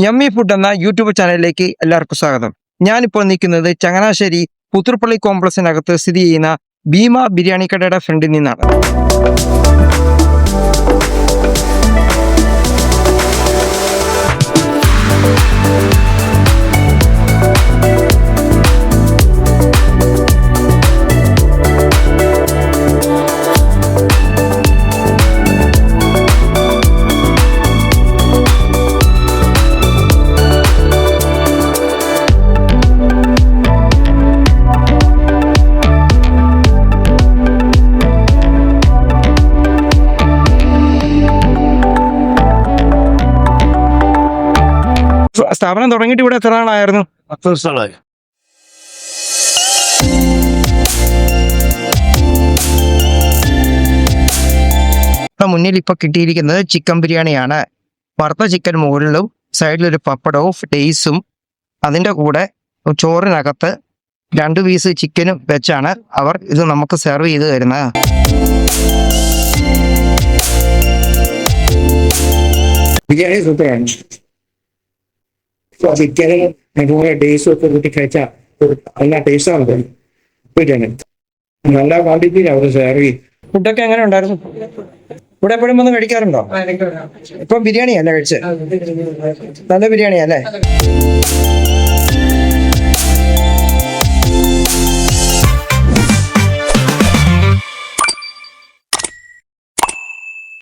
Yummy food എന്ന YouTube ചാനലിലേക്ക് എല്ലാവർക്കും സ്വാഗതം. ഞാനിപ്പോൾ നിൽക്കുന്നത് ചങ്ങനാശ്ശേരി പുത്തൂർപ്പള്ളി കോംപ്ലക്സിനകത്ത് സ്ഥിതി ചെയ്യുന്ന ഭീമ ബിരിയാണി കടയുടെ ഫ്രണ്ടിൽ നിന്നാണ്. സ്ഥാപനം തുടങ്ങിയിട്ട് ഇവിടെ എത്ര നാളായിരുന്നു? 10 വർഷങ്ങളായി. മുന്നിൽ ഇപ്പൊ കിട്ടിയിരിക്കുന്നത് ചിക്കൻ ബിരിയാണിയാണ്. വറുത്ത ചിക്കൻ മുകളിലും സൈഡിലൊരു പപ്പടവും ഡേയ്സും അതിൻ്റെ കൂടെ ചോറിനകത്ത് 2 പീസ് ചിക്കനും വെച്ചാണ് അവർ ഇത് നമുക്ക് സെർവ് ചെയ്ത് തരുന്നത്. ബിരിയാണി സൂപ്പറാണ്. ചിക്കനും അതുപോലെ ഡേയ്സും ഒക്കെ കൂട്ടി കഴിച്ചാൽ നല്ല ടേസ്റ്റാണ് ബിരിയാണി. നല്ല ക്വാണ്ടിറ്റിയിലാണ് അവർ സെർവ് ചെയ്യും. ഫുഡൊക്കെ എങ്ങനെ ഉണ്ടായിരുന്നു? ഇവിടെ എപ്പോഴും വന്ന് കഴിക്കാറുണ്ടോ? ഇപ്പം ബിരിയാണിയല്ലേ കഴിച്ചത്? നല്ല ബിരിയാണിയല്ലേ?